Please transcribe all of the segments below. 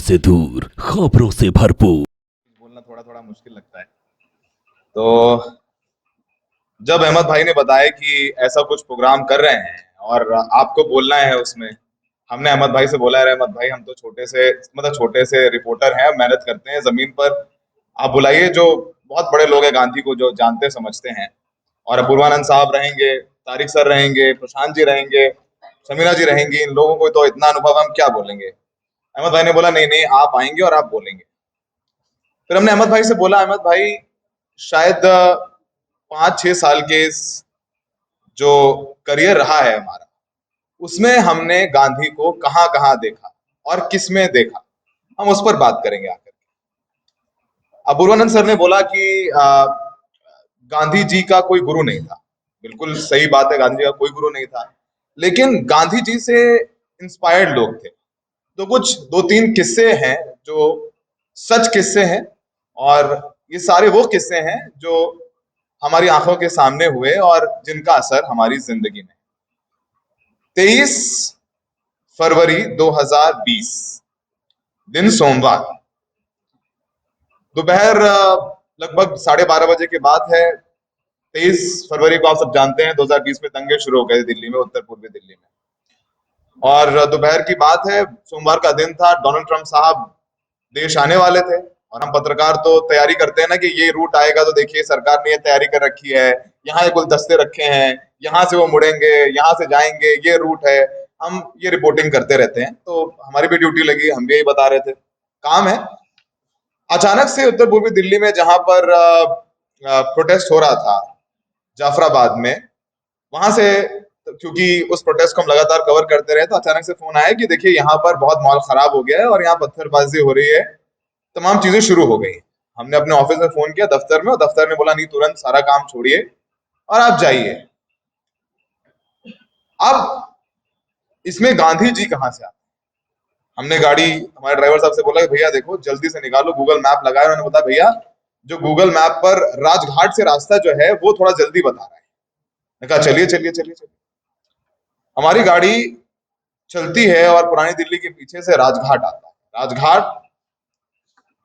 से दूर, खबरों से भरपूर। बोलना थोड़ा थोड़ा मुश्किल लगता है। तो जब अहमद भाई ने बताया कि ऐसा कुछ प्रोग्राम कर रहे हैं और आपको बोलना है उसमें, हमने अहमद भाई से बोला है, अहमद भाई हम तो छोटे से रिपोर्टर हैं, मेहनत करते हैं जमीन पर। आप बुलाइए जो बहुत बड़े लोग हैं गांधी को जो जानते समझते हैं, और अपूर्वानंद साहब रहेंगे, तारिक सर रहेंगे, प्रशांत जी रहेंगे, समीना जी रहेंगी। इन लोगों को तो इतना अनुभव, हम क्या बोलेंगे। अहमद भाई ने बोला नहीं नहीं, आप आएंगे और आप बोलेंगे। फिर हमने अहमद भाई से बोला, अहमद भाई शायद 5-6 साल के जो करियर रहा है हमारा, उसमें हमने गांधी को कहाँ कहाँ देखा और किस में देखा, हम उस पर बात करेंगे आकर। अपूर्वानंद सर ने बोला कि गांधी जी का कोई गुरु नहीं था। बिल्कुल सही बात है, गांधी जी का कोई गुरु नहीं था, लेकिन गांधी जी से इंस्पायर्ड लोग थे। तो कुछ 2-3 किस्से हैं जो सच किस्से हैं, और ये सारे वो किस्से हैं जो हमारी आंखों के सामने हुए और जिनका असर हमारी जिंदगी में। 23 फरवरी 2020, दिन सोमवार, दोपहर लगभग 12:30 बजे की बात है। 23 फरवरी को आप सब जानते हैं 2020 में दंगे शुरू हो गए दिल्ली में, उत्तर पूर्वी दिल्ली में। और दोपहर की बात है, सोमवार का दिन था, डोनाल्ड ट्रंप साहब देश आने वाले थे। और हम पत्रकार तो तैयारी करते हैं ना कि ये रूट आएगा, तो देखिए सरकार ने ये तैयारी कर रखी है, यहाँ ये गुलदस्ते रखे हैं, यहाँ से वो मुड़ेंगे, यहाँ से जाएंगे, ये रूट है। हम ये रिपोर्टिंग करते रहते हैं, तो हमारी भी ड्यूटी लगी, हम भी यही बता रहे थे, काम है। अचानक से उत्तर पूर्वी दिल्ली में जहां पर प्रोटेस्ट हो रहा था जाफराबाद में, वहां से, क्योंकि उस प्रोटेस्ट को हम लगातार कवर करते रहे, तो अचानक से फोन आया कि देखिए यहाँ पर बहुत माहौल खराब हो गया है और यहाँ पत्थरबाजी हो रही है, तमाम चीजें शुरू हो गई। हमने अपने ऑफिस में फोन किया, दफ्तर में, और दफ्तर ने बोला नहीं, तुरंत सारा काम छोड़िए और आप जाइए। अब इसमें गांधी जी कहां से आते? हमने गाड़ी, हमारे ड्राइवर साहब से बोला कि भैया देखो जल्दी से निकालो, गूगल मैप लगाया। उन्होंने बताया भैया जो गूगल मैप पर राजघाट से रास्ता जो है वो थोड़ा जल्दी बता रहा है। मैंने कहा चलिए चलिए चलिए चलिए। हमारी गाड़ी चलती है और पुरानी दिल्ली के पीछे से राजघाट आता है। राजघाट,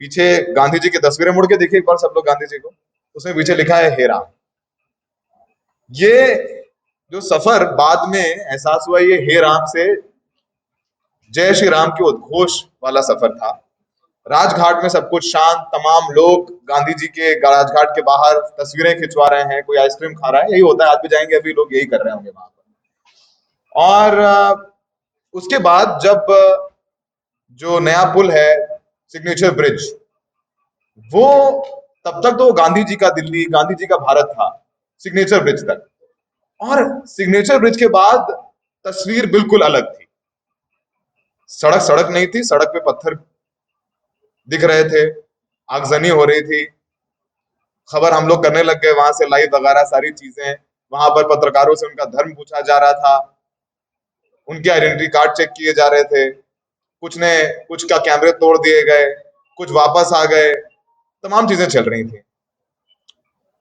पीछे गांधी जी की तस्वीरें, मुड़ के देखिए एक बार सब लोग गांधी जी को, उसमें पीछे लिखा है हे राम। ये जो सफर बाद में एहसास हुआ, ये हे राम से जय श्री राम के उद्घोष वाला सफर था। राजघाट में सब कुछ शांत, तमाम लोग गांधी जी के राजघाट के बाहर तस्वीरें खिंचवा रहे हैं, कोई आइसक्रीम खा रहा है, यही होता है, आज भी जाएंगे अभी लोग यही कर रहे होंगे वहां पर। और उसके बाद जब जो नया पुल है, सिग्नेचर ब्रिज, वो, तब तक तो गांधी जी का दिल्ली, गांधी जी का भारत था, सिग्नेचर ब्रिज तक। और सिग्नेचर ब्रिज के बाद तस्वीर बिल्कुल अलग थी। सड़क सड़क नहीं थी, सड़क पे पत्थर दिख रहे थे, आगजनी हो रही थी। खबर हम लोग करने लग गए वहां से, लाइव वगैरह सारी चीजें। वहां पर पत्रकारों से उनका धर्म पूछा जा रहा था, उनके आइडेंटिटी कार्ड चेक किए जा रहे थे। कुछ का कैमरे तोड़ दिए गए, कुछ वापस आ गए, तमाम चीजें चल रही थी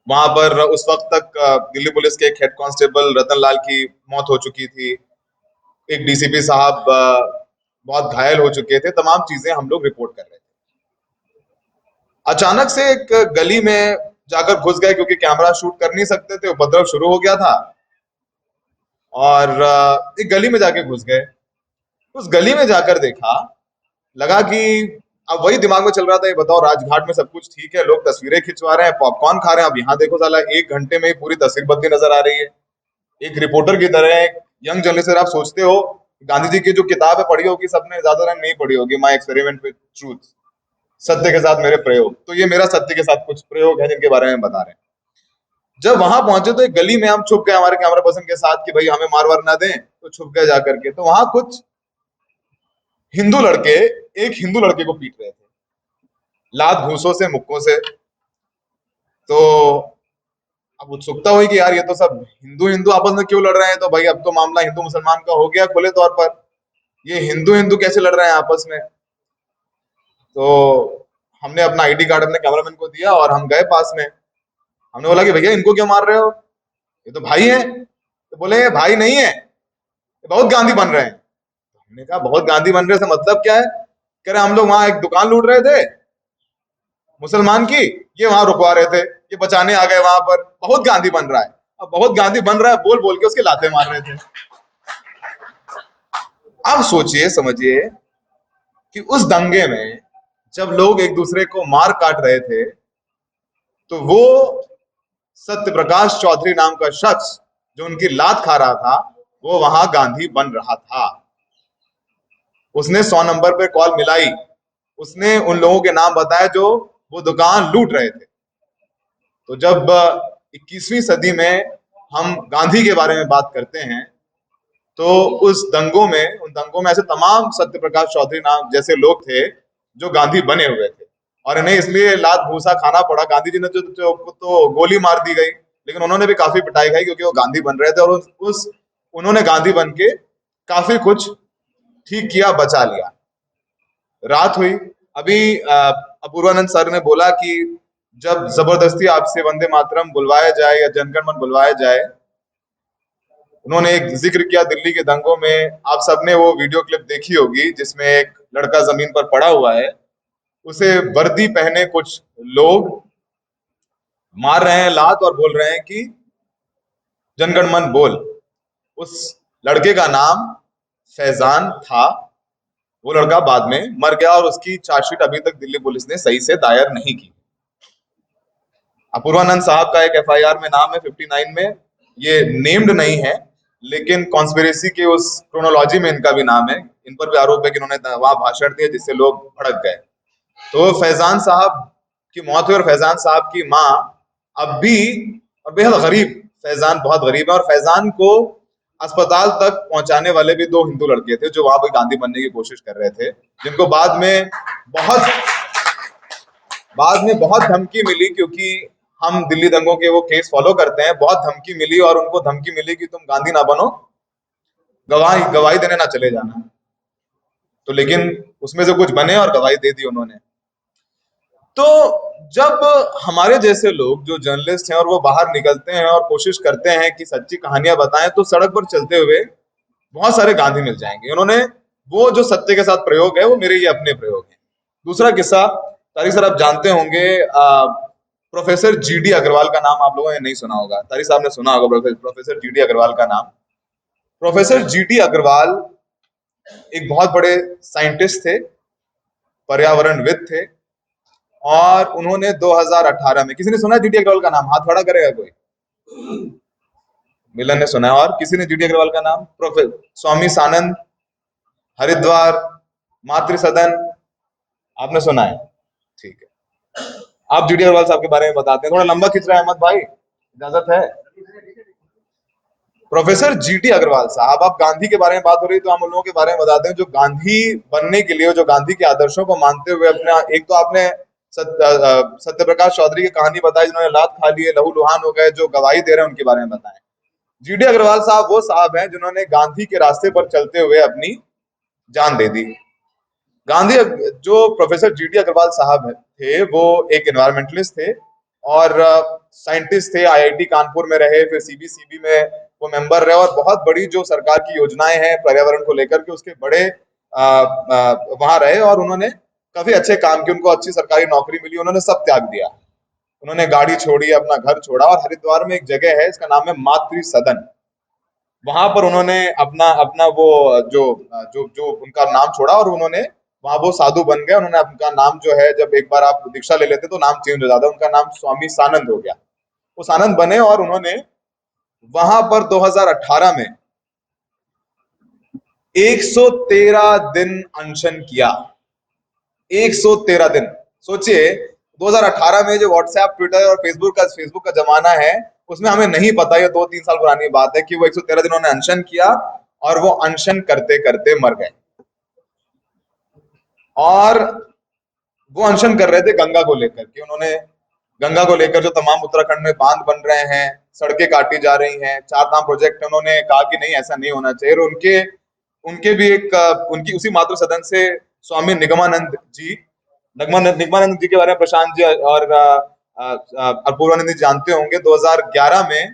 वहां पर। उस वक्त तक दिल्ली पुलिस के एक हेड कांस्टेबल रतन लाल की मौत हो चुकी थी, एक डीसीपी साहब बहुत घायल हो चुके थे। तमाम चीजें हम लोग रिपोर्ट कर रहे थे। अचानक से एक गली में जाकर घुस गए, क्योंकि कैमरा शूट कर नहीं सकते थे, उपद्रव शुरू हो गया था। और एक गली में जाके घुस गए। उस गली में जाकर देखा, लगा कि अब वही दिमाग में चल रहा था, ये बताओ राजघाट में सब कुछ ठीक है, लोग तस्वीरें खिंचवा रहे हैं, पॉपकॉर्न खा रहे हैं, अब यहाँ देखो साला 1 घंटे में ही पूरी तस्वीर बदली नजर आ रही है। एक रिपोर्टर की तरह, एक यंग जर्नलिस्ट, आप सोचते हो गांधी जी की जो किताब है पढ़ी होगी सबने, ज्यादा रंग नहीं पढ़ी होगी, माई एक्सपेरिमेंट विद ट्रूथ, सत्य के साथ मेरे प्रयोग, तो ये मेरा सत्य के साथ कुछ प्रयोग है जिनके बारे में बता रहे हैं। जब वहां पहुंचे तो एक गली में हम छुप गए हमारे कैमरा पर्सन के साथ कि भाई हमें मार वार ना दें, तो छुप गए जाकर के। तो वहां कुछ हिंदू लड़के एक हिंदू लड़के को पीट रहे थे, लात घूंसों से, मुक्कों से। तो अब उत्सुकता हुई कि यार ये तो सब हिंदू हिंदू आपस में क्यों लड़ रहे हैं, तो भाई अब तो मामला हिंदू मुसलमान का हो गया खुले तौर पर, ये हिंदू हिंदू कैसे लड़ रहे हैं आपस में। तो हमने अपना आईडी कार्ड अपने कैमरामैन को दिया और हम गए पास में। हमने बोला कि भैया इनको क्यों मार रहे हो, ये तो भाई हैं। तो बोले ये भाई नहीं है, ये बहुत गांधी बन रहे हैं। तो हमने कहा बहुत गांधी बन रहे से मतलब क्या है। कह रहे हम लोग वहां एक दुकान लूट रहे थे मुसलमान की, ये वहां रुकवा रहे थे, ये बचाने आ गए वहां पर, बहुत गांधी बन रहा है। अब बहुत गांधी बन रहा है बोल बोल के उसके लाते मार रहे थे। अब सोचिए समझिए कि उस दंगे में जब लोग एक दूसरे को मार काट रहे थे, तो वो सत्य प्रकाश चौधरी नाम का शख्स जो उनकी लात खा रहा था, वो वहां गांधी बन रहा था। उसने 100 नंबर पे कॉल मिलाई, उसने उन लोगों के नाम बताए जो वो दुकान लूट रहे थे। तो जब 21वीं सदी में हम गांधी के बारे में बात करते हैं, तो उस दंगों में, उन दंगों में ऐसे तमाम सत्य प्रकाश चौधरी नाम जैसे लोग थे जो गांधी बने हुए थे, और इन्हें इसलिए लात भूसा खाना पड़ा। गांधी जी ने तो गोली मार दी गई, लेकिन उन्होंने भी काफी पिटाई खाई क्योंकि वो गांधी बन रहे थे, और उन्होंने गांधी बन के काफी कुछ ठीक किया, बचा लिया। रात हुई, अभी अपूर्वानंद सर ने बोला कि जब जबरदस्ती आपसे वंदे मातरम बुलवाया जाए या जनगण मन बुलवाया जाए, उन्होंने एक जिक्र किया दिल्ली के दंगों में। आप सबने वो वीडियो क्लिप देखी होगी जिसमें एक लड़का जमीन पर पड़ा हुआ है, उसे वर्दी पहने कुछ लोग मार रहे हैं लात और बोल रहे हैं कि जनगण मन बोल। उस लड़के का नाम फैजान था। वो लड़का बाद में मर गया और उसकी चार्जशीट अभी तक दिल्ली पुलिस ने सही से दायर नहीं की। अपूर्वानंद साहब का एक एफआईआर में नाम है 59 में, ये नेम्ड नहीं है, लेकिन कॉन्स्पिरेसी के उस क्रोनोलॉजी में इनका भी नाम है। इन पर भी आरोप है कि इन्होंने वहां भाषण दिया जिससे लोग भड़क गए। तो फैजान साहब की मौत हुई और फैजान साहब की माँ अब भी, और बेहद गरीब, फैजान बहुत गरीब है, और फैजान को अस्पताल तक पहुंचाने वाले भी 2 हिंदू लड़के थे जो वहां पर गांधी बनने की कोशिश कर रहे थे, जिनको बहुत बाद में बहुत धमकी मिली, क्योंकि हम दिल्ली दंगों के वो केस फॉलो करते हैं। बहुत धमकी मिली और उनको धमकी मिली कि तुम गांधी ना बनो, गवाही गवाही देने ना चले जाना। तो लेकिन उसमें से कुछ बने और गवाही दे दी उन्होंने। तो जब हमारे जैसे लोग जो जर्नलिस्ट हैं और वो बाहर निकलते हैं और कोशिश करते हैं कि सच्ची कहानियां बताएं, तो सड़क पर चलते हुए बहुत सारे गांधी मिल जाएंगे। उन्होंने वो जो सत्य के साथ प्रयोग है वो मेरे ये अपने प्रयोग है। दूसरा किस्सा, तारिक सर आप जानते होंगे, प्रोफेसर जीडी अग्रवाल का नाम आप लोगों ने नहीं सुना होगा, तारिक साहब ने सुना होगा प्रोफेसर जीडी अग्रवाल का नाम। प्रोफेसर जीडी अग्रवाल एक बहुत बड़े साइंटिस्ट थे, पर्यावरणविद थे, और उन्होंने 2018 में, किसी ने सुना जीडी अग्रवाल का नाम? हाथ खड़ा करेगा कोई? मिलन ने सुना है। और किसी ने जीडी अग्रवाल का नाम? प्रोफेसर स्वामी सानंद, हरिद्वार, मातृ सदन, आपने सुना है? ठीक है, आप जीडी अग्रवाल साहब के बारे में बताते हैं। थोड़ा लंबा खिंच रहा है अहमद भाई, इजाजत है? प्रोफेसर जीडी अग्रवाल साहब, आप गांधी के बारे में बात हो रही तो हम उन लोगों के बारे में बताते हैं जो गांधी बनने के लिए, जो गांधी के आदर्शों को मानते हुए अपना, एक तो आपने सत्य प्रकाश चौधरी की कहानी बताई जिन्होंने लात खा लिए, लहू लुहान हो गए, जो गवाही दे रहे हैं, उनके बारे में बताएं। जीडी अग्रवाल साहब वो साहब हैं जिन्होंने गांधी के रास्ते पर चलते हुए अपनी जान दे दी। गांधी, जो प्रोफेसर जीडी अग्रवाल साहब थे, वो एक एनवायरमेंटलिस्ट थे और साइंटिस्ट थे। आईआईटी कानपुर में रहे, फिर सीबीसीबी में वो मेंबर रहे, और बहुत बड़ी जो सरकार की योजनाएं हैं पर्यावरण को लेकर के, उसके बड़े वहां रहे, और उन्होंने काफी अच्छे काम किए। उनको अच्छी सरकारी नौकरी मिली, उन्होंने सब त्याग दिया। उन्होंने गाड़ी छोड़ी, अपना घर छोड़ा, और हरिद्वार में एक जगह है, इसका नाम है मातृ सदन। वहां पर उन्होंने अपना अपना वो जो जो जो उनका नाम छोड़ा, और उन्होंने वहां वो साधु बन गए। उन्होंने उनका नाम जो है, जब एक बार आप दीक्षा ले लेते तो नाम चेंज हो जाता है, उनका नाम स्वामी सानंद हो गया। वो सानंद बने, और उन्होंने वहां पर 2018 में 113 दिन अनशन किया। 113 दिन। सोचिए, 2018 में जो व्हाट्सएप, ट्विटर और फेसबुक का जमाना है, उसमें हमें नहीं पता, ये 2-3 साल पुरानी बात है, कि वो 113 दिन उन्होंने अनशन किया, और वो अनशन करते करते मर गए। और वो अनशन कर रहे थे गंगा को लेकर के। उन्होंने गंगा को लेकर जो तमाम उत्तराखंड में बांध बन रहे हैं, सड़कें काटी जा रही हैं, 4 धाम प्रोजेक्ट, उन्होंने कहा कि नहीं, ऐसा नहीं होना चाहिए। और उनके उनके भी एक उनकी उसी मातृ सदन से स्वामी निगमानंद जी, निगमानंद जी के बारे में प्रशांत जी और अपूर्वानंद जी जानते होंगे। 2011 में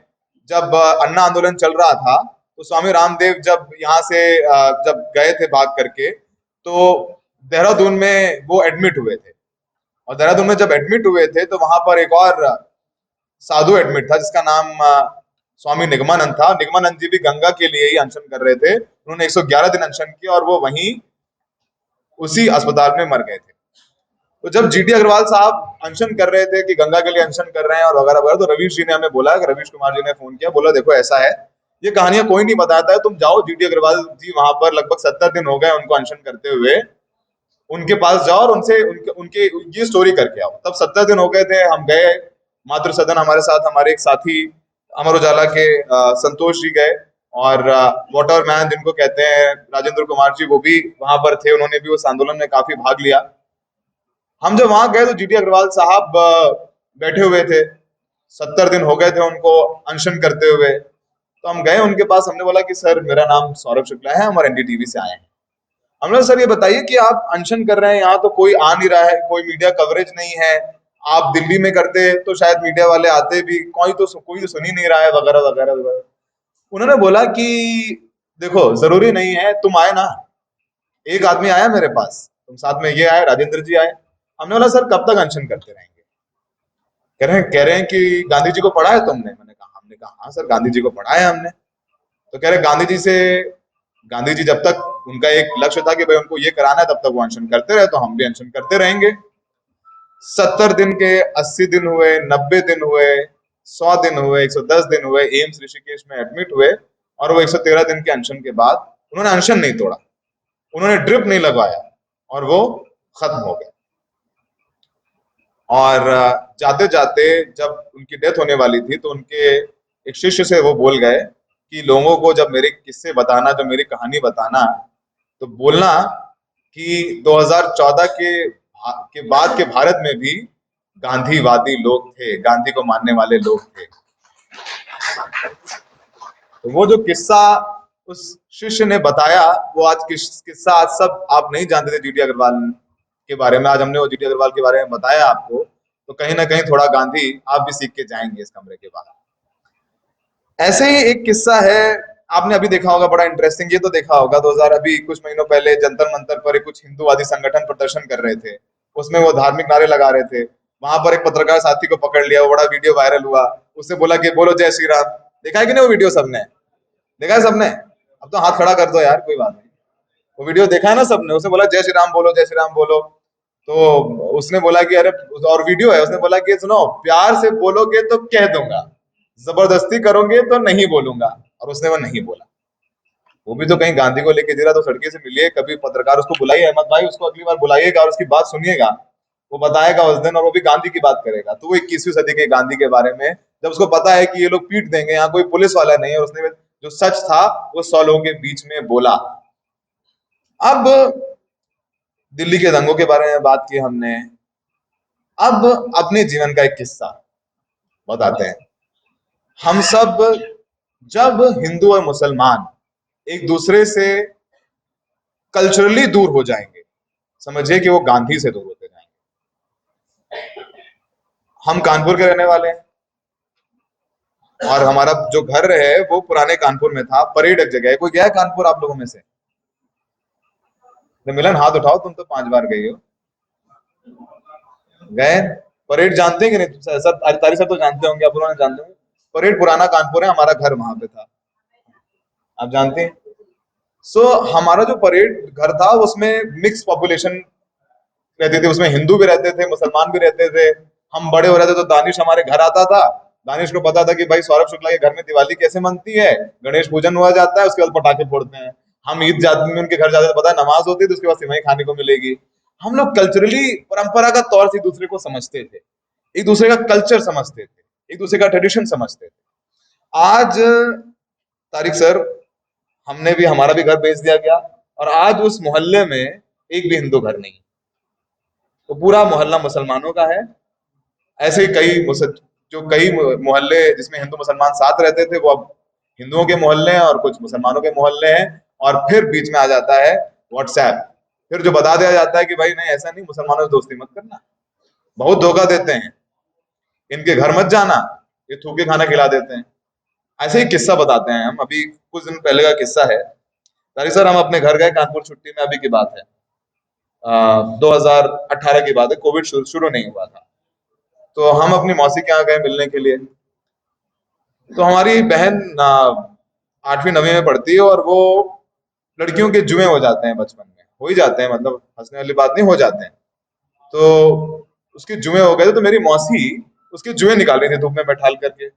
जब अन्ना आंदोलन चल रहा था, तो स्वामी रामदेव जब यहाँ से जब गए थे भाग करके, तो देहरादून में वो एडमिट हुए थे। और देहरादून में जब एडमिट हुए थे तो वहां पर एक और साधु एडमिट था जिसका नाम स्वामी निगमानंद था। निगमानंद जी भी गंगा के लिए ही अनशन कर रहे थे। उन्होंने 111 दिन अनशन किया और वो वहीं उसी अस्पताल में मर गए थे। तो जब जीटी अग्रवाल साहब अनशन कर रहे थे कि गंगा के लिए अनशन कर रहे हैं और वगैरह वगैरह, तो रवीश जी ने हमें बोला, रवीश कुमार जी ने फोन किया, बोला देखो ऐसा है, ये कहानियां कोई नहीं बताता है, तुम जाओ जीटी अग्रवाल जी वहां पर लगभग 70 दिन हो गए उनको अनशन करते हुए, उनके पास जाओ और उनसे उनके उनके ये स्टोरी करके आओ। तब 70 दिन हो गए थे, हम गए मातृ सदन, हमारे साथ हमारे एक साथी अमर उजाला के संतोष जी गए, और वाटर मैन जिनको कहते हैं राजेंद्र कुमार जी, वो भी वहां पर थे, उन्होंने भी उस आंदोलन में काफी भाग लिया। हम जब वहां गए तो जीटी अग्रवाल साहब बैठे हुए थे, 70 दिन हो गए थे उनको अनशन करते हुए। तो हम गए उनके पास, हमने बोला कि सर मेरा नाम सौरभ शुक्ला है, हम और एनडीटीवी से आए हैं। हमने सर ये बताइए कि आप अनशन कर रहे हैं, यहाँ तो कोई आ नहीं रहा है, कोई मीडिया कवरेज नहीं है, आप दिल्ली में करते तो शायद मीडिया वाले आते भी, कोई तो सुन ही नहीं रहा है, वगैरह वगैरह वगैरह। उन्होंने बोला कि देखो जरूरी नहीं है, तुम आए ना, एक आदमी आया मेरे पास, तुम साथ में ये आए, राजेंद्र जी आए। हमने बोला सर कब तक अनशन करते रहेंगे? कह रहे हैं कि गांधी जी को पढ़ा है तुमने? हमने कहा हाँ सर गांधी जी को पढ़ा है हमने। तो कह रहे गांधी जी जब तक उनका एक लक्ष्य था कि भाई उनको ये कराना है, तब तक वो अनशन करते रहे, तो हम भी अनशन करते रहेंगे। 70 दिन के 80 दिन हुए, 90 दिन हुए, 100 दिन हुए, 110 दिन हुए, एम्स ऋषिकेश में एडमिट हुए, और वो 113 दिन के अनशन के बाद उन्होंने अनशन नहीं तोड़ा, उन्होंने ड्रिप नहीं लगवाया, और वो खत्म हो गए। और जाते जाते जब उनकी डेथ होने वाली थी तो उनके एक शिष्य से वो बोल गए कि लोगों को जब मेरे किस्से बताना, जब मेरी कहानी बताना, तो बोलना कि 2014 के बाद के भारत में भी गांधीवादी लोग थे, गांधी को मानने वाले लोग थे। तो वो जो किस्सा उस शिष्य ने बताया, वो आज किस्सा आज सब आप नहीं जानते थे जीटी अग्रवाल के बारे में, आज हमने वो जीटी अग्रवाल के बारे में बताया आपको, तो कहीं ना कहीं थोड़ा गांधी आप भी सीख के जाएंगे इस कमरे के बाद। ऐसे ही एक किस्सा है, आपने अभी देखा होगा, बड़ा इंटरेस्टिंग, ये तो देखा होगा, 2000 अभी कुछ महीनों पहले जंतर मंतर पर कुछ हिंदूवादी संगठन प्रदर्शन कर रहे थे, उसमें वो धार्मिक नारे लगा रहे थे। वहां पर एक पत्रकार साथी को पकड़ लिया, वो बड़ा वीडियो वायरल हुआ, उससे बोला कि बोलो जय श्री राम। देखा है कि नहीं वो वीडियो? सबने देखा है, सबने? अब तो हाथ खड़ा कर दो यार, कोई बात नहीं। वो वीडियो देखा है ना सबने? उसने बोला जय श्री राम बोलो, जय श्री राम बोलो। तो उसने बोला कि अरे, और वीडियो है, उसने बोला कि सुनो, प्यार से बोलोगे तो कह दूंगा, जबरदस्ती करोगे तो नहीं बोलूंगा। और उसने वो नहीं बोला। वो भी तो कहीं गांधी को लेके जरा तो सड़के से मिलिए कभी, पत्रकार उसको बुलाइए, अहमद भाई उसको अगली बार बुलाइएगा और उसकी बात सुनिएगा, वो बताएगा उस दिन, और वो भी गांधी की बात करेगा। तो वो 21वीं सदी के गांधी के बारे में, जब उसको पता है कि ये लोग पीट देंगे, यहाँ कोई पुलिस वाला नहीं है, उसने जो सच था वो 100 लोगों के बीच में बोला। अब दिल्ली के दंगों के बारे में बात की हमने, अब अपने जीवन का एक किस्सा बताते हैं। हम सब जब हिंदू और मुसलमान एक दूसरे से कल्चरली दूर हो जाएंगे, समझिए कि वो गांधी से दूर होते जाएंगे। हम कानपुर के रहने वाले हैं, और हमारा जो घर है वो पुराने कानपुर में था, परेड एक जगह है। कोई गया है कानपुर आप लोगों में से? तो मिलन हाथ उठाओ, तुम तो 5 बार गई हो। गए? परेड जानते हैं कि नहीं? सब तारी सब तो जानते होंगे, आप लोगों ने जानते होंगे। परेड पुराना कानपुर है, हमारा घर वहां पे था, आप जानते हैं। सो हमारा जो परेड घर था उसमें मिक्स पॉपुलेशन रहती थी, उसमें हिंदू भी रहते थे, मुसलमान भी रहते थे। हम बड़े हो रहे थे तो दानिश हमारे घर आता था, दानिश को पता था कि भाई सौरभ शुक्ला के घर में दिवाली कैसे मनती है, गणेश पूजन हुआ जाता है, उसके बाद पटाखे फोड़ते हैं। हम ईद जाते में उनके घर जाते थे, पता है नमाज होती थी, उसके बाद सिवई खाने को मिलेगी। हम लोग कल्चरली परंपरागत तौर से एक दूसरे को समझते थे, एक दूसरे का कल्चर समझते थे, एक दूसरे का ट्रेडिशन समझते थे। आज तारिक सर, हमने भी, हमारा भी घर बेच दिया गया, और आज उस मोहल्ले में एक भी हिंदू घर नहीं, तो पूरा मोहल्ला मुसलमानों का है। ऐसे ही जो कई मोहल्ले जिसमें हिंदू मुसलमान साथ रहते थे, वो अब हिंदुओं के मोहल्ले हैं और कुछ मुसलमानों के मोहल्ले हैं। और फिर बीच में आ जाता है व्हाट्सएप, फिर जो बता दिया जाता है कि भाई नहीं ऐसा नहीं, मुसलमानों से दोस्ती मत करना, बहुत धोखा देते हैं, इनके घर मत जाना, ये थूके खाना खिला देते हैं। ऐसे ही किस्सा बताते हैं हम। अभी कुछ दिन पहले का किस्सा है, तारिक सर, हम अपने घर गए कानपुर, छुट्टी में अभी की बात है। 2018 की बात है, कोविड शुरू नहीं हुआ था। तो हम अपनी मौसी के यहाँ गए मिलने के लिए। तो हमारी बहन 8वीं 9वीं में पढ़ती है और वो लड़कियों के जुए हो जाते हैं बचपन में, हो ही जाते हैं, मतलब हंसने वाली बात नहीं, हो जाते हैं। तो उसके जुए हो गए थे, तो मेरी मौसी उसके जुए निकाल रही थी धूप में बैठाल करके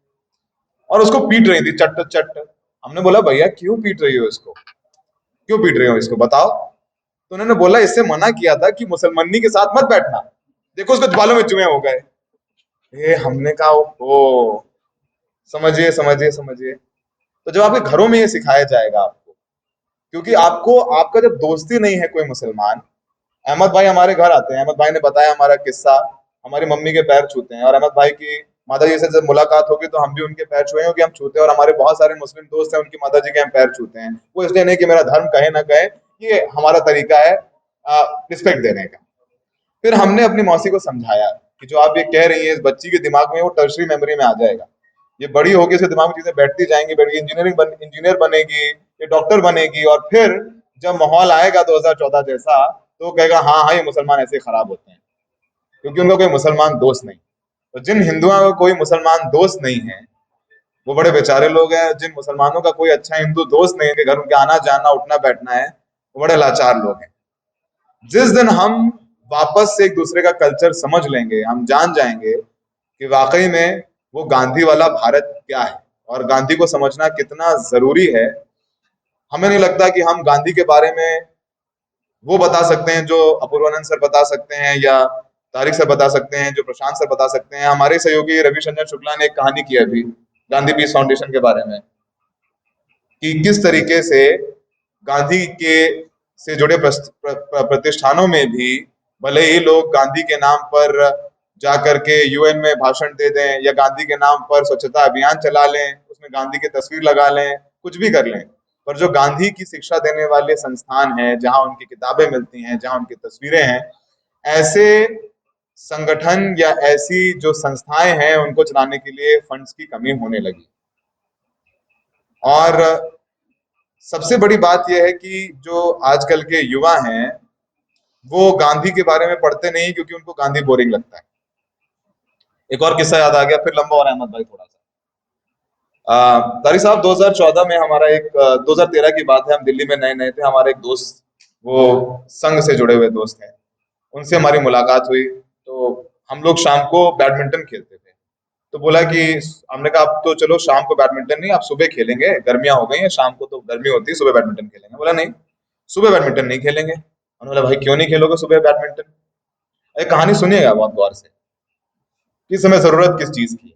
और उसको पीट रही थी चट चट। हमने बोला भैया क्यों पीट रही हो इसको, क्यों पीट रही हो इसको बताओ। तो उन्होंने बोला इससे मना किया था कि मुसलमानी के साथ मत बैठना, देखो उसके बालों में जुए हो गए। हमने कहा ओ, समझिए समझिए समझिए। तो जब आपके घरों में ये सिखाया जाएगा आपको, क्योंकि आपको आपका जब दोस्ती नहीं है कोई मुसलमान। अहमद भाई हमारे घर आते हैं, अहमद भाई ने बताया हमारा किस्सा, हमारी मम्मी के पैर छूते हैं और अहमद भाई की माता जी से जब मुलाकात होगी तो हम भी उनके पैर छुए हैं कि हम छूते हैं, और हमारे बहुत सारे मुस्लिम दोस्त हैं उनकी माता जी के हम पैर छूते हैं। वो इसलिए नहीं कि मेरा धर्म कहे ना कहे, ये हमारा तरीका है रिस्पेक्ट देने का। फिर हमने अपनी मौसी को समझाया कि जो आप ये कह रही है इस बच्ची के दिमाग में वो टर्शरी मेमोरी में आ जाएगा, ये बड़ी होगी इसके दिमाग में चीजें बैठती जाएंगी, बैठ इंजीनियर बनेगी, ये डॉक्टर बनेगी, और फिर जब माहौल आएगा 2014 जैसा तो वो कहेगा हाँ हाँ ये मुसलमान ऐसे खराब होते हैं, क्योंकि उनका कोई मुसलमान दोस्त नहीं। तो जिन हिंदुओं का कोई मुसलमान दोस्त नहीं है वो बड़े बेचारे लोग हैं, जिन मुसलमानों का कोई अच्छा हिंदू दोस्त नहीं है कि घर उनके आना जाना उठना बैठना है, वो बड़े लाचार लोग हैं। जिस दिन हम वापस से एक दूसरे का कल्चर समझ लेंगे, हम जान जाएंगे कि वाकई में वो गांधी वाला भारत क्या है और गांधी को समझना कितना जरूरी है। हमें नहीं लगता कि हम गांधी के बारे में वो बता सकते हैं जो अपूर्वानंद सर बता सकते हैं, या तारिक सर बता सकते हैं, जो प्रशांत सर बता सकते हैं। हमारे सहयोगी रविशंकर शुक्ला ने एक कहानी की अभी गांधी पीस फाउंडेशन के बारे में, कि किस तरीके से गांधी के से जुड़े प्रतिष्ठानों में भी भले ही लोग गांधी के नाम पर जा करके यूएन में भाषण दे दें या गांधी के नाम पर स्वच्छता अभियान चला लें, उसमें गांधी की तस्वीर लगा लें, कुछ भी कर लें, पर जो गांधी की शिक्षा देने वाले संस्थान हैं, जहां उनकी किताबें मिलती हैं, जहां उनकी तस्वीरें हैं, ऐसे संगठन या ऐसी जो संस्थाएं हैं उनको चलाने के लिए फंड्स की कमी होने लगी। और सबसे बड़ी बात यह है कि जो आजकल के युवा हैं वो गांधी के बारे में पढ़ते नहीं क्योंकि उनको गांधी बोरिंग लगता है। एक और किस्सा याद आ गया, फिर लंबा हो रहा है अहमद भाई थोड़ा सा। तारिक साहब 2014 में हमारा एक 2013 की बात है, हम दिल्ली में नए नए थे, हमारे एक दोस्त वो संघ से जुड़े हुए दोस्त हैं, उनसे हमारी मुलाकात हुई। तो हम लोग शाम को बैडमिंटन खेलते थे। तो बोला कि हमने कहा अब तो चलो शाम को बैडमिंटन नहीं, आप सुबह खेलेंगे, गर्मियां हो गई हैं, शाम को तो गर्मी होती है, सुबह बैडमिंटन खेलेंगे। बोला नहीं, सुबह बैडमिंटन नहीं खेलेंगे। उन्होंने बोला भाई क्यों नहीं खेलोगे सुबह बैडमिंटन। एक कहानी सुनिएगा बहुत गौर से, किस समय जरूरत किस चीज की है।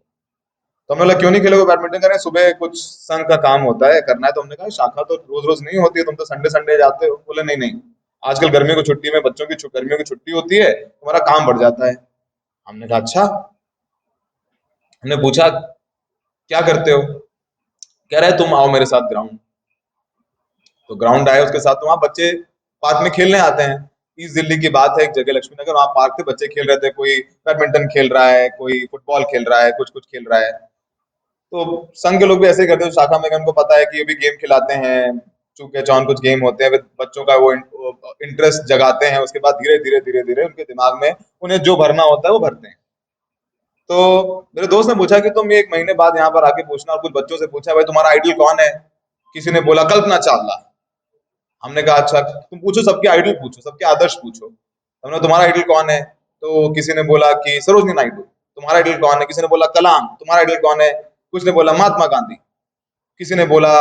तो हमने बोला क्यों नहीं खेलोगे बैडमिंटन, करें सुबह कुछ संघ का काम होता है करना है। तो हमने कहा शाखा तो रोज रोज नहीं होती है, तुम तो संडे संडे जाते हो। बोले नहीं नहीं, आजकल गर्मियों की छुट्टी में बच्चों की गर्मियों की छुट्टी होती है, तुम्हारा काम बढ़ जाता है। हमने कहा अच्छा। हमने पूछा क्या करते हो, कह रहे तुम आओ मेरे साथ ग्राउंड। तो ग्राउंड आए, उसके साथ तो वहाँ बच्चे पार्क में खेलने आते हैं। ईस्ट दिल्ली की बात है, एक जगह लक्ष्मी नगर, वहाँ पार्क थे, बच्चे खेल रहे थे, कोई बैडमिंटन खेल रहा है, कोई फुटबॉल खेल रहा है, कुछ कुछ खेल रहा है। तो संघ के लोग भी ऐसे ही करते हैं, शाखा में उनको पता है कि ये भी गेम खिलाते हैं, चूके चौन कुछ गेम होते हैं, बच्चों का वो इंटरेस्ट जगाते हैं, उसके बाद धीरे धीरे धीरे धीरे उनके दिमाग में उन्हें जो भरना होता है वो भरते हैं। तो मेरे दोस्त ने पूछा कि तुम ये 1 महीने बाद यहाँ पर आके पूछना, और कुछ बच्चों से पूछा भाई तुम्हारा आइडल कौन है। किसी ने बोला कल्पना चावला। हमने कहा अच्छा तुम पूछो, सबके आइडल पूछो, सबके आदर्श पूछो। हमने तुम्हारा आइडल कौन है, तो किसी ने बोला कि सरोजनी नायडू। तुम्हारा आइडल कौन है, किसी ने बोला कलाम। तुम्हारा आइडल कौन है, कुछ ने बोला महात्मा गांधी। किसी ने बोला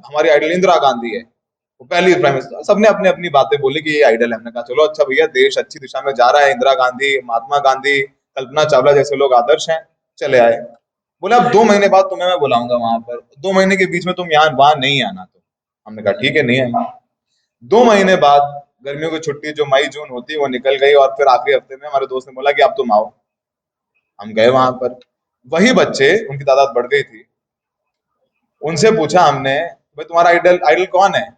हमारी आइडल इंदिरा गांधी है, वो पहली प्राइम मिनिस्टर। सबने अपने अपनी बातें बोली कि ये आइडल है। हमने कहा चलो अच्छा भैया, देश अच्छी दिशा में जा रहा है, इंदिरा गांधी, महात्मा गांधी, कल्पना चावला जैसे लोग आदर्श हैं, चले आए। बोले अब 2 महीने बाद तुम्हें मैं बुलाऊंगा वहां पर, 2 महीने के बीच में तुम यहाँ वहां नहीं आना। तो हमने कहा ठीक है नहीं आएंगे। 2 महीने बाद गर्मियों की छुट्टी जो मई जून होती है वो निकल गई, और फिर आखिरी हफ्ते में हमारे दोस्त ने बोला कि अब तुम आओ। हम गए वहां पर, वही बच्चे, उनकी तादाद बढ़ गई थी, उनसे पूछा हमने भाई तुम्हारा आइडल आइडल कौन है।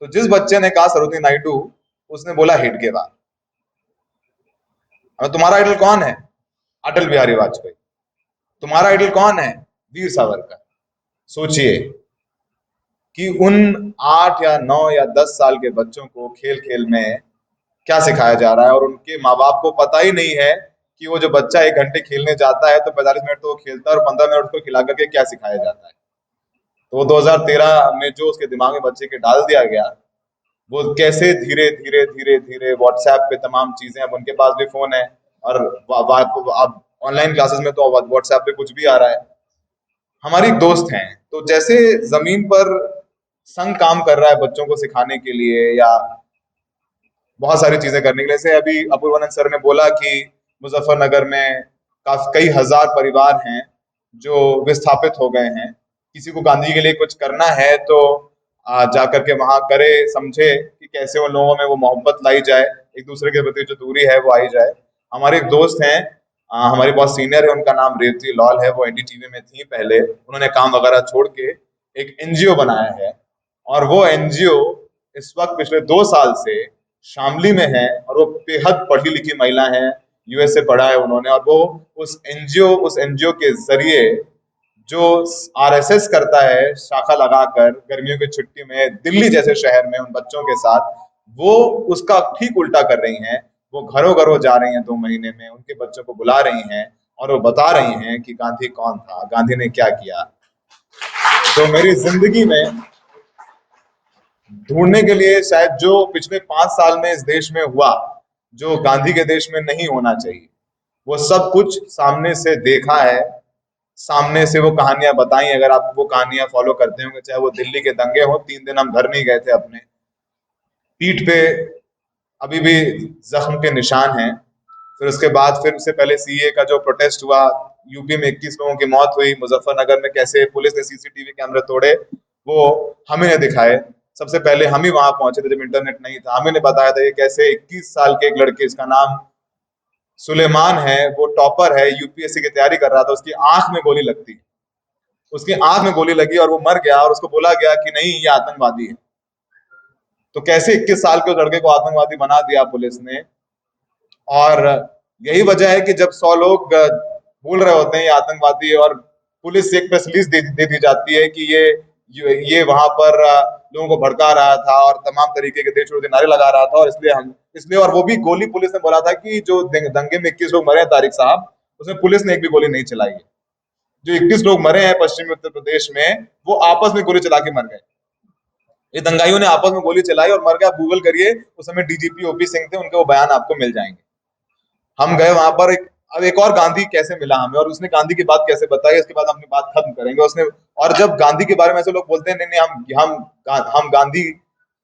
तो जिस बच्चे ने कहा सरोजिनी नायडू, उसने बोला हेडगेवार। अब तुम्हारा आइडल कौन है, अटल बिहारी वाजपेयी। तुम्हारा आइडल कौन है, वीर सावरकर। सोचिए कि उन 8 या 9 या 10 साल के बच्चों को खेल खेल में क्या सिखाया जा रहा है, और उनके माँ बाप को पता ही नहीं है कि वो जो बच्चा 1 घंटे खेलने जाता है तो 45 मिनट तो वो खेलता है और 15 मिनट उसको खिला करके क्या सिखाया जाता है। तो 2013 में जो उसके दिमाग में बच्चे के डाल दिया गया, वो कैसे धीरे धीरे धीरे धीरे व्हाट्सएप पे तमाम चीजें, अब उनके पास भी फोन है, और अब ऑनलाइन क्लासेस में तो व्हाट्सएप पे कुछ भी आ रहा है। हमारी एक दोस्त हैं, तो जैसे जमीन पर संग काम कर रहा है बच्चों को सिखाने के लिए या बहुत सारी चीजें करने के लिए। जैसे अभी अपूर्वानंद सर ने बोला कि मुजफ्फरनगर में काफी कई हजार परिवार हैं जो विस्थापित हो गए हैं। किसी को गांधी के लिए कुछ करना है तो जा करके वहां करे, समझे कि कैसे उन लोगों में वो मोहब्बत लाई जाए, एक दूसरे के प्रति जो दूरी है वो आई जाए। हमारे एक दोस्त हैं, हमारी बहुत सीनियर है, उनका नाम रेवती लॉल है, वो एनडीटीवी में थी पहले, उन्होंने काम वगैरह छोड़ के एक एनजीओ बनाया है, और वो एनजीओ इस वक्त पिछले 2 साल से शामली में है, और वो बेहद पढ़ी लिखी महिला है, यूएस से पढ़ा है उन्होंने, और वो उस एनजीओ के जरिए जो आरएसएस करता है शाखा लगाकर गर्मियों की छुट्टी में दिल्ली जैसे शहर में उन बच्चों के साथ, वो उसका ठीक उल्टा कर रही हैं। वो घरों घरों जा रही हैं 2 महीने में, उनके बच्चों को बुला रही हैं और वो बता रही हैं कि गांधी कौन था, गांधी ने क्या किया। तो मेरी जिंदगी में ढूंढने के लिए शायद जो पिछले 5 साल में इस देश में हुआ, जो गांधी के देश में नहीं होना चाहिए, वो सब कुछ सामने से देखा है, सामने से वो कहानियां बताई। अगर आप वो कहानियां फॉलो करते होंगे, चाहे वो दिल्ली के दंगे हो, 3 दिन हम घर नहीं गए थे, अपने पीठ पे अभी भी जख्म के निशान हैं। फिर उसके बाद, फिर उससे पहले सीए का जो प्रोटेस्ट हुआ, यूपी में 21 लोगों की मौत हुई, मुजफ्फरनगर में कैसे पुलिस ने सीसीटीवी कैमरे तोड़े, वो हमें ने दिखाए। सबसे पहले हम ही वहां पहुंचे थे जब इंटरनेट नहीं था, हमें ने बताया था ये कैसे 21 साल के एक लड़के, इसका नाम सुलेमान है, वो टॉपर है, यूपीएससी की तैयारी कर रहा था, उसकी आंख में गोली लगती, उसकी आंख में गोली लगी और वो मर गया, और उसको बोला गया कि नहीं ये आतंकवादी है। तो कैसे 21 साल के उस लड़के को आतंकवादी बना दिया पुलिस ने। और यही वजह है कि जब 100 लोग बोल रहे होते हैं ये आतंकवादी है, और पुलिस से एक प्रेस रिलीज दे दी जाती है कि ये वहां पर लोगों को भड़का रहा था और तमाम तरीके के देश विरोधी नारे लगा रहा था, और इसलिए और वो भी गोली, पुलिस ने बोला था कि जो दंगे में 21 लोग मरे हैं तारिक साहब, उसमें पुलिस ने एक भी गोली नहीं चलाई है। जो 21 लोग मरे हैं पश्चिमी उत्तर प्रदेश में, वो आपस में गोली चला के मर गए। ये दंगाइयों ने आपस में गोली चलाई और मर गया। आप गूगल करिए, उस समय डीजीपी ओपी सिंह थे, उनके वो बयान आपको मिल जाएंगे। हम गए वहां पर, अब एक और गांधी कैसे मिला हमें, और उसने गांधी की बात कैसे बताई, इसके बाद हम अपनी बात खत्म करेंगे। उसने, और जब गांधी के बारे में ऐसे लोग बोलते हैं नहीं नहीं हम गांधी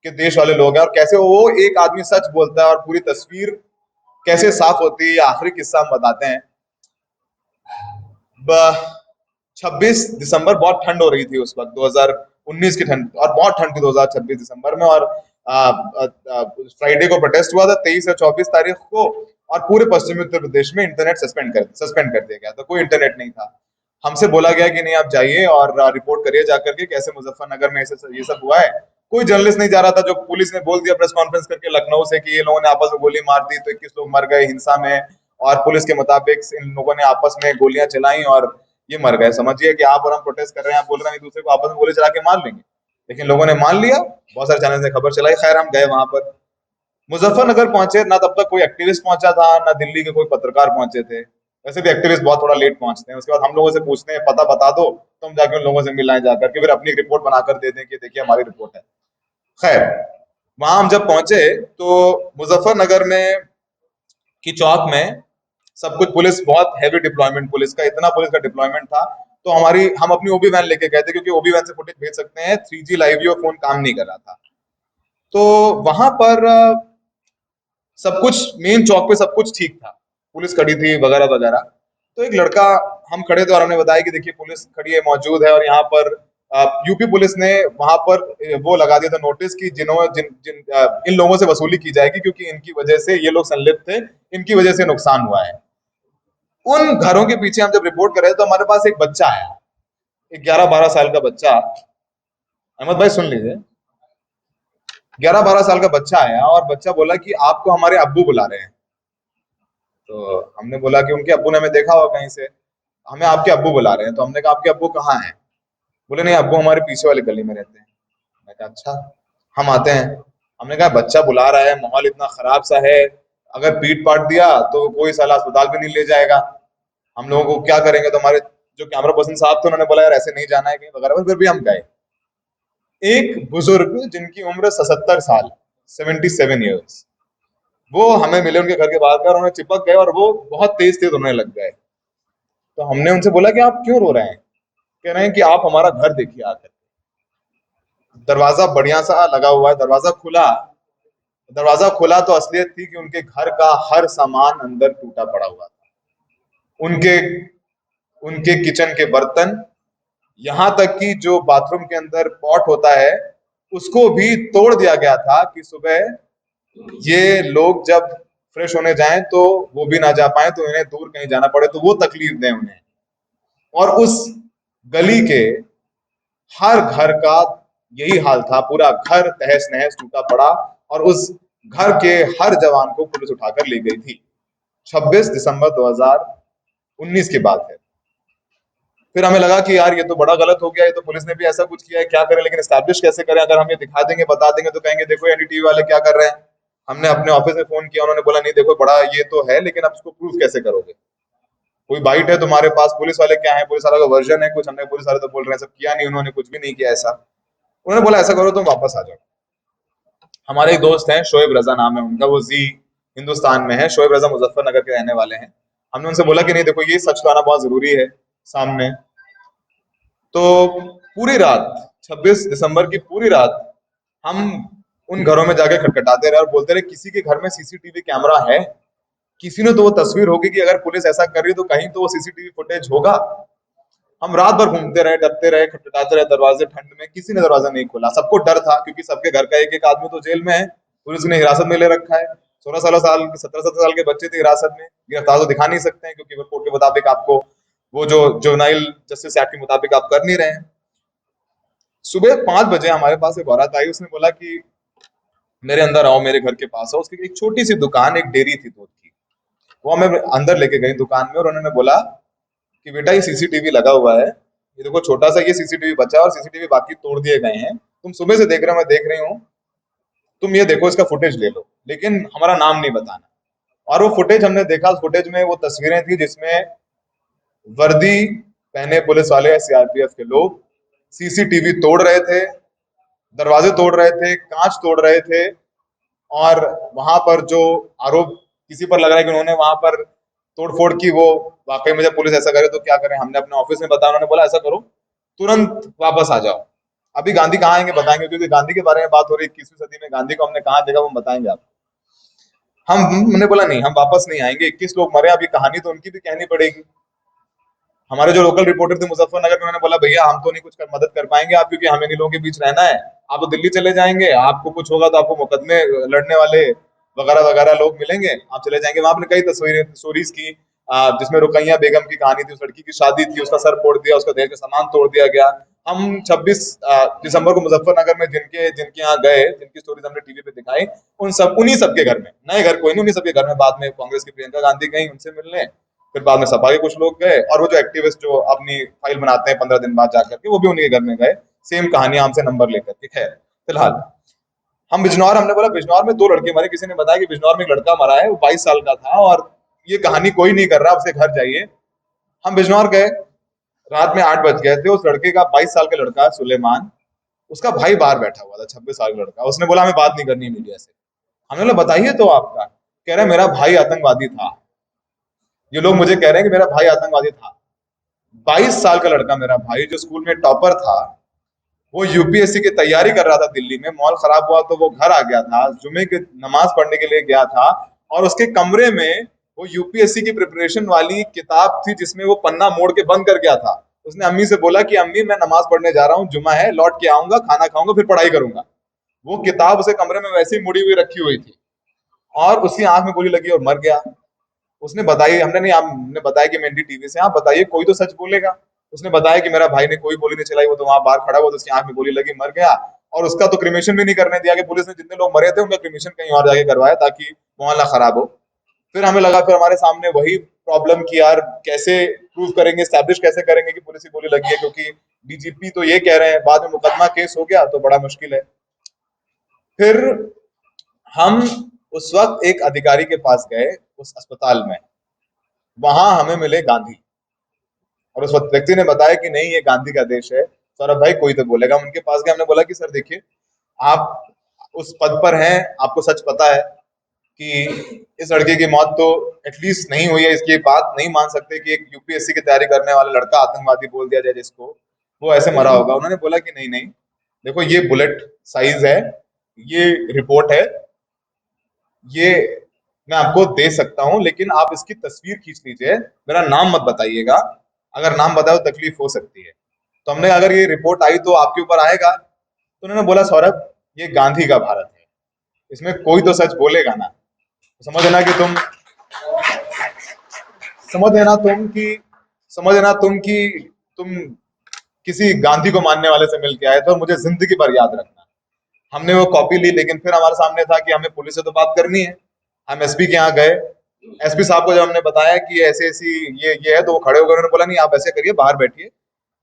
के देश वाले लोग हैं, और कैसे वो एक आदमी सच बोलता है और पूरी तस्वीर कैसे साफ होती है, आखिरी किस्सा हम बताते हैं। 26 दिसंबर, बहुत ठंड हो रही थी उस वक्त, 2019 की ठंड, और बहुत ठंड थी 26 दिसंबर में, और फ्राइडे को प्रोटेस्ट हुआ था, 23 और 24 तारीख को, और पूरे पश्चिमी उत्तर प्रदेश में इंटरनेट सस्पेंड कर दिया गया था, कोई इंटरनेट नहीं था। हमसे बोला गया कि नहीं आप जाइए और रिपोर्ट करिए जाकर के कैसे मुजफ्फरनगर में ऐसे ये सब हुआ है। कोई जर्नलिस्ट नहीं जा रहा था। जो पुलिस ने बोल दिया प्रेस कॉन्फ्रेंस करके लखनऊ से कि ये लोगों ने आपस में गोली मार दी, तो 21 लोग मर गए हिंसा में, और पुलिस के मुताबिक इन लोगों ने आपस में गोलियां चलाई और ये मर गए। समझिए कि आप और हम प्रोटेस्ट कर रहे हैं, आप बोल रहे हैं एक दूसरे को आपस में गोली चला के मार लेंगे, लेकिन लोगों ने मान लिया, बहुत सारे चैनल ने खबर चलाई। खैर हम गए वहां पर, मुजफ्फरनगर पहुंचे ना, तब तक कोई एक्टिविस्ट पहुंचा था ना दिल्ली के कोई पत्रकार पहुंचे थे। वैसे भी एक्टिविस्ट बहुत थोड़ा लेट पहुंचते हैं। उसके बाद हम लोगों से पूछते हैं पता बता दो, तो हम जाके उन लोगों से मिलना है, जाकर के फिर अपनी एक रिपोर्ट बनाकर दे दें कि देखिए हमारी रिपोर्ट है। खैर वहां हम जब पहुंचे तो मुजफ्फरनगर में की चौक में सब कुछ पुलिस, बहुत हैवी डिप्लॉयमेंट पुलिस का, इतना पुलिस का डिप्लॉयमेंट था। तो हम अपनी ओबी वैन लेके गए थे, क्योंकि ओबी वैन से फुटेज भेज सकते हैं, 3G लाइव फोन काम नहीं कर रहा था। तो वहां पर सब कुछ, मेन चौक पे सब कुछ ठीक था, पुलिस खड़ी थी वगैरह वगैरह। तो एक लड़का, हम खड़े थे और हमने बताया कि देखिए पुलिस खड़ी है, मौजूद है, और यहाँ पर यूपी पुलिस ने वहां पर वो लगा दिया था नोटिस कि इन लोगों से वसूली की जाएगी, क्योंकि इनकी वजह से, ये लोग संलिप्त थे, इनकी वजह से नुकसान हुआ है। उन घरों के पीछे हम जब रिपोर्ट कर रहे थे तो हमारे पास एक बच्चा आया, एक 11-12 साल का बच्चा। अहमद भाई सुन लीजिए, 11-12 साल का बच्चा आया और बच्चा बोला कि आपको हमारे अब्बू बुला रहे हैं। तो हमने बोला कि उनके अब्बू ने हमें देखा होगा कहीं से, हमें आपके अब्बू बुला रहे हैं। तो हमने कहा आपके अब्बू कहाँ हैं? बोले नहीं, अब्बू हमारे पीछे वाली गली में रहते हैं। मैं कहा अच्छा, हम आते हैं। हमने कहा बच्चा बुला रहा है, माहौल इतना खराब सा है, अगर पीट पाट दिया तो कोई साला अस्पताल भी नहीं ले जाएगा, हम लोगों को क्या करेंगे। तो हमारे जो कैमरा पर्सन साहब थे उन्होंने बोला यार ऐसे नहीं जाना है कहीं वगैरह, पर फिर भी हम गए। एक बुजुर्ग जिनकी उम्र 77 साल, 77 ईयर्स, वो हमें मिले उनके घर के बाहर का, और उन्हें चिपक गए और वो बहुत तेज तेज रोने लग गए। तो हमने उनसे बोला कि आप क्यों रो रहे हैं? कह रहे हैं कि आप हमारा घर देखिए आकर। दरवाजा बढ़िया सा लगा हुआ है, दरवाजा खुला तो असलियत थी कि उनके घर का हर सामान अंदर टूटा पड़ा हुआ था। उनके उनके किचन के बर्तन, यहाँ तक कि जो बाथरूम के अंदर पॉट होता है उसको भी तोड़ दिया गया था कि सुबह ये लोग जब फ्रेश होने जाएं तो वो भी ना जा पाए, तो इन्हें दूर कहीं जाना पड़े तो वो तकलीफ दें उन्हें। और उस गली के हर घर का यही हाल था, पूरा घर तहस नहस टूटा पड़ा, और उस घर के हर जवान को पुलिस उठाकर ले गई थी। 26 दिसंबर 2019 की बात है। फिर हमें लगा कि यार ये तो बड़ा गलत हो गया, ये तो पुलिस ने भी ऐसा कुछ किया है, क्या करें, लेकिन एस्टैब्लिश कैसे करें? अगर हम ये दिखा देंगे बता देंगे तो कहेंगे देखो एनडीटीवी वाले क्या कर रहे हैं। हमने अपने ऑफिस में फोन किया, उन्होंने बोला नहीं देखो बड़ा ये तो है, लेकिन आप इसको प्रूफ कैसे करोगे? कोई बाइट है तुम्हारे पास? पुलिस वाले क्या है, पुलिस वाला का वर्जन है कुछ, हमने पुलिस वाले तो बोल रहे हैं सब किया नहीं, उन्होंने कुछ भी नहीं किया ऐसा। उन्होंने बोला ऐसा करो तुम वापस आ जाओ। हमारे एक दोस्त हैं, शोएब रजा नाम है उनका, वो जी हिंदुस्तान में है, शोएब रजा मुजफ्फरनगर के रहने वाले हैं। हमने उनसे बोला कि नहीं देखो ये सच तो आना बहुत जरूरी है सामने। तो पूरी रात, 26 दिसंबर की पूरी रात हम उन घरों में जाके खटखटाते रहे और बोलते रहे किसी के घर में सीसीटीवी कैमरा है, किसी ने तो वो तस्वीर होगी कि अगर पुलिस ऐसा कर रही है तो कहीं तो वो सीसीटीवी फुटेज होगा। हम रात भर घूमते रहे, डरते रहे, खटखटाते रहे दरवाजे, ठंड में किसी ने दरवाजा नहीं खोला। सबको डर था क्योंकि सबके घर का एक एक आदमी तो जेल में है, पुलिस ने हिरासत में ले रखा है। 16 16 साल 17 17 साल के बच्चे थे हिरासत में, गिरफ्तार तो दिखा नहीं सकते हैं क्योंकि कोर्ट के मुताबिक आपको वो जो जुवेनाइल जस्टिस एक्ट के मुताबिक आप कर नहीं रहे हैं। सुबह 5 बजे हमारे पास एक औरत आई, उसने बोला कि मेरे अंदर आओ, मेरे घर के पास आओ। उसकी एक छोटी सी दुकान, एक डेयरी थी दूध की, वो हमें अंदर लेके गई दुकान में, और उन्होंने बोला कि बेटा ये सीसीटीवी लगा हुआ है, ये देखो छोटा सा ये सीसीटीवी बचा है और सीसीटीवी बाकी तोड़ दिए गए हैं, तुम सुबह से देख रहे हो, मैं देख रही हूँ, तुम ये देखो इसका फुटेज ले लो, लेकिन हमारा नाम नहीं बताना। और वो फुटेज हमने देखा, उस फुटेज में वो तस्वीरें थी जिसमें वर्दी पहने पुलिस वाले या सीआरपीएफ के लोग सीसीटीवी तोड़ रहे थे, दरवाजे तोड़ रहे थे, कांच तोड़ रहे थे। और वहां पर जो आरोप किसी पर लग रहा है कि उन्होंने वहां पर तोड़फोड़ की, वो वाकई में जब पुलिस ऐसा करे तो क्या करें, हमने अपने ऑफिस में बताया, उन्होंने बोला ऐसा करो तुरंत वापस आ जाओ। अभी गांधी कहाँ आएंगे बताएंगे, क्योंकि गांधी के बारे में बात हो रही है, 21वीं सदी में गांधी को हमने कहाँ देखा वो बताएंगे आपको। हमने बोला नहीं हम वापस नहीं आएंगे, 21 लोग मरे, अभी कहानी तो उनकी भी कहनी पड़ेगी। हमारे जो लोकल रिपोर्टर थे मुजफ्फरनगर में, उन्होंने बोला भैया हम तो नहीं कुछ मदद कर पाएंगे आप, क्योंकि हमें इन लोगों के बीच रहना है, आप तो दिल्ली चले जाएंगे, आपको कुछ होगा तो आपको मुकदमे लड़ने वाले वगैरह वगैरह लोग मिलेंगे, आप चले जाएंगे। वहां आपने कई तस्वीरें स्टोरीज की, जिसमें रुकैया बेगम की कहानी थी, उस लड़की की शादी थी, उसका सर फोड़ दिया, उसका दहेज का सामान तोड़ दिया गया। हम 26 दिसंबर को मुजफ्फरनगर में जिनके जिनके यहाँ गए, जिनकी स्टोरीज हमने टीवी पे दिखाई, उन सब उन्हीं सबके घर में, नए घर कोई नहीं, उन्हीं सबके घर में बाद में कांग्रेस की प्रियंका गांधी गई उनसे मिलने, फिर बाद में सपा के कुछ लोग गए, और वो जो एक्टिविस्ट जो अपनी फाइल बनाते हैं 15 दिन बाद जाकर के, वो भी उन्हीं के घर में गए, सेम कहानी हमसे नंबर लेकर के। खैर फिलहाल हम बिजनौर, हमने बोला बिजनौर में 2 लड़के मरे, किसी ने बताया कि बिजनौर में एक लड़का मरा है, वो 22 साल का था, और ये कहानी कोई नहीं कर रहा, उसके घर जाइए। हम बिजनौर गए, रात में 8 बज गए थे। उस लड़के का 22 साल का लड़का सुलेमान, उसका भाई बाहर बैठा हुआ था, 26 साल का लड़का, उसने बोला हमें बात नहीं करनी मीडिया से। हमने बोला बताइए तो आपका, कह रहे मेरा भाई आतंकवादी था, ये लोग मुझे कह रहे हैं कि मेरा भाई आतंकवादी था। 22 साल का लड़का मेरा भाई, जो स्कूल में टॉपर था, वो यूपीएससी की तैयारी कर रहा था दिल्ली में, मॉल खराब हुआ तो वो घर आ गया था, जुमे की नमाज पढ़ने के लिए गया था, और उसके कमरे में वो यूपीएससी की प्रिपरेशन वाली किताब थी जिसमें वो पन्ना मोड़ के बंद कर गया था। उसने अम्मी से बोला कि अम्मी मैं नमाज पढ़ने जा रहा हूँ, जुमा है, लौट के आऊंगा, खाना खाऊंगा, फिर पढ़ाई करूंगा। वो किताब उसे कमरे में वैसे ही मुड़ी हुई रखी हुई थी, और उसकी आंख में गोली लगी और मर गया। उसने बताई, हमने नहीं, हमने बताया कि मैं एनडीटीवी से, आप बताइए कोई तो सच बोलेगा। उसने बताया कि मेरा भाई ने कोई गोली नहीं चलाई, वो तो वहां बाहर खड़ा हुआ, तो उसकी आंख में गोली लगी, मर गया। और उसका तो क्रिमेशन भी नहीं करने दिया, कि पुलिस ने जितने लोग मरे थे उनका क्रिमेशन कहीं और जाके करवाया ताकि माहौल ना खराब हो। फिर हमें लगा, फिर हमारे सामने वही प्रॉब्लम की यार कैसे प्रूव करेंगे, स्टैब्लिश कैसे करेंगे कि पुलिस की गोली लगी है, क्योंकि डीजीपी तो ये कह रहे हैं, बाद में मुकदमा केस हो गया तो बड़ा मुश्किल है। फिर हम उस वक्त एक अधिकारी के पास गए उस अस्पताल में, वहां हमें मिले गांधी, और उस वक्त व्यक्ति ने बताया कि नहीं ये गांधी का देश है। सौरभ भाई कोई तो बोलेगा। हम उनके पास गए, हमने बोला कि सर देखिए आप उस पद पर हैं, आपको सच पता है कि इस लड़के की मौत तो एटलीस्ट नहीं हुई है, इसकी बात नहीं मान सकते कि एक यूपीएससी की तैयारी करने वाला लड़का आतंकवादी बोल दिया जाए जिसको, वो ऐसे मरा होगा। उन्होंने बोला कि नहीं नहीं, देखो ये बुलेट साइज है, ये रिपोर्ट है, ये मैं आपको दे सकता हूं, लेकिन आप इसकी तस्वीर खींच लीजिए, मेरा नाम मत बताइएगा, अगर नाम बताओ तकलीफ हो सकती है। तो हमने अगर ये रिपोर्ट आई तो आपके ऊपर आएगा। तो उन्होंने बोला सौरभ ये गांधी का भारत है, इसमें कोई तो सच बोलेगा ना। समझना कि तुम समझना तुम कि समझना तुम किसी गांधी को मानने वाले से मिल के आए थे, और मुझे जिंदगी भर याद रखना। हमने वो कॉपी ली, लेकिन फिर हमारे सामने था कि हमें पुलिस से तो बात करनी है। हम एसपी के यहाँ गए, एसपी साहब को जब हमने बताया कि ऐसे ऐसी ये है, तो वो खड़े हो गए। उन्होंने बोला नहीं आप ऐसे करिए, बाहर बैठिए।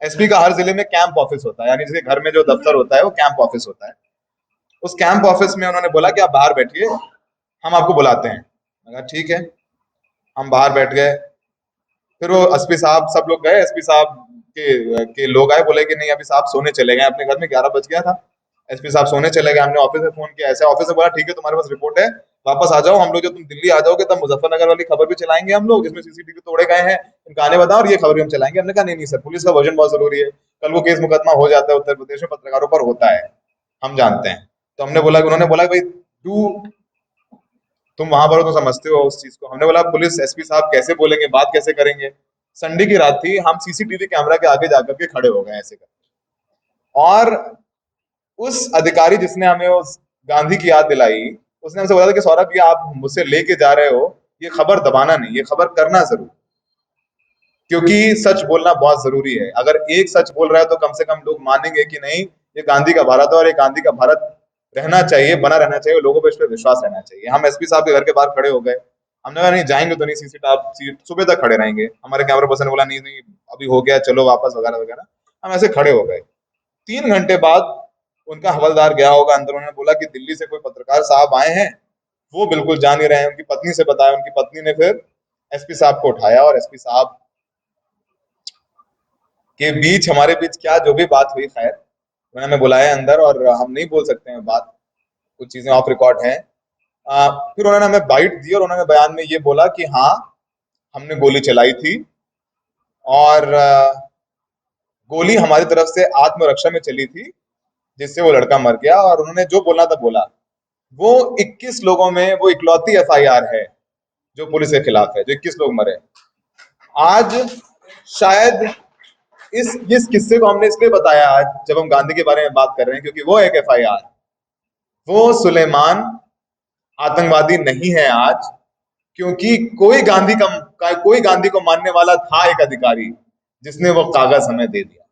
एसपी का हर जिले में कैंप ऑफिस होता है, यानी जैसे घर में जो दफ्तर होता है वो कैंप ऑफिस होता है। उस कैंप ऑफिस में उन्होंने बोला कि आप बाहर बैठिए, हम आपको बुलाते हैं। मैंने कहा ठीक है। हम बाहर बैठ गए, फिर वो एसपी साहब सब लोग गए, एसपी साहब के लोग आए, बोले कि नहीं अभी साहब सोने चले गए अपने घर में, 11 बज गया था। एसपी साहब सोने चले गए। हमने ऑफिस में फोन किया, ऐसे ऑफिस में बोला ठीक है तुम्हारे पास रिपोर्ट है, वापस आ जाओ। हम लोग जब तुम दिल्ली आ जाओगे तब मुजफ्फरनगर वाली खबर भी चलाएंगे हम लोग, जिसमें सीसीटीवी तोड़े गए हैं, गाने बताओ, और ये खबर भी हम चलाएंगे। हमने कहा नहीं नहीं सर, पुलिस का वर्जन बहुत जरूरी है, कल वो केस मुकदमा हो जाता है, उत्तर प्रदेश में पत्रकारों पर होता है, हम जानते हैं। तो हमने बोला, उन्होंने बोला भाई तुम वहां पर हो तो समझते हो उस चीज को। हमने बोला पुलिस एसपी साहब कैसे बोलेंगे, बात कैसे करेंगे। संडे की रात थी, हम सीसीटीवी कैमरा के आगे जाकर के खड़े हो गए ऐसे कर, और उस अधिकारी जिसने हमें उस गांधी की याद दिलाई, उसने हमसे बोला था कि सौरभ ये आप मुझसे लेके जा रहे हो, ये खबर दबाना नहीं, ये खबर करना जरूर, क्योंकि सच बोलना बहुत जरूरी है। अगर एक सच बोल रहा है तो कम से कम लोग मानेंगे कि नहीं ये गांधी का भारत है, और ये गांधी का भारत रहना चाहिए, बना रहना चाहिए, लोगों को इस पर विश्वास रहना चाहिए। हम एसपी साहब के घर के बाहर खड़े हो गए। हमने कहा नहीं जाएंगे तो नहीं, सीसीटीवी सुबह तक खड़े रहेंगे। हमारे कैमरा पर्सन ने बोला नहीं नहीं अभी हो गया, चलो वापस, वगैरह वगैरह। हम ऐसे खड़े हो गए। 3 घंटे बाद उनका हवलदार गया होगा अंदर, उन्होंने बोला कि दिल्ली से कोई पत्रकार साहब आए हैं, वो बिल्कुल जान ही रहे हैं। उनकी पत्नी से बताया, उनकी पत्नी ने फिर एसपी साहब को उठाया, और एसपी साहब के बीच हमारे बीच क्या जो भी बात हुई, खैर उन्होंने हमें बुलाया अंदर, और हम नहीं बोल सकते हैं बात, कुछ चीजें ऑफ रिकॉर्ड हैं। फिर उन्होंने हमें बाइट दी, और उन्होंने बयान में ये बोला कि हाँ हमने गोली चलाई थी, और गोली हमारी तरफ से आत्मरक्षा में चली थी, जिससे वो लड़का मर गया। और उन्होंने जो बोलना था बोला। वो 21 लोगों में वो इकलौती एफआईआर है जो पुलिस के खिलाफ है, जो 21 लोग मरे। आज शायद इस किस्से को हमने इसलिए बताया आज जब हम गांधी के बारे में बात कर रहे हैं, क्योंकि वो एक एफआईआर, वो सुलेमान आतंकवादी नहीं है आज, क्योंकि कोई गांधी को मानने वाला था एक अधिकारी जिसने वो कागज हमें दे दिया।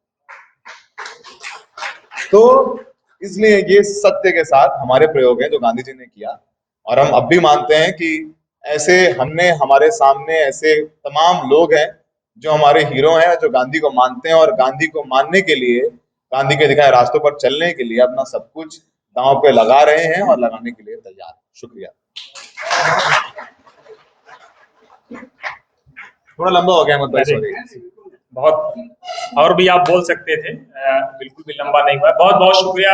तो इसलिए ये सत्य के साथ हमारे प्रयोग हैं जो गांधी जी ने किया, और हम अब भी मानते हैं कि ऐसे हमने हमारे सामने ऐसे तमाम लोग हैं जो हमारे हीरो हैं, जो गांधी को मानते हैं, और गांधी को मानने के लिए, गांधी के दिखाए रास्तों पर चलने के लिए अपना सब कुछ दांव पे लगा रहे हैं और लगाने के लिए तैयार हैं। शुक्रिया। थोड़ा लंबा हो गया अहमद भाई, सॉरी। बहुत और भी आप बोल सकते थे, बिल्कुल भी लंबा नहीं हुआ। बहुत बहुत शुक्रिया।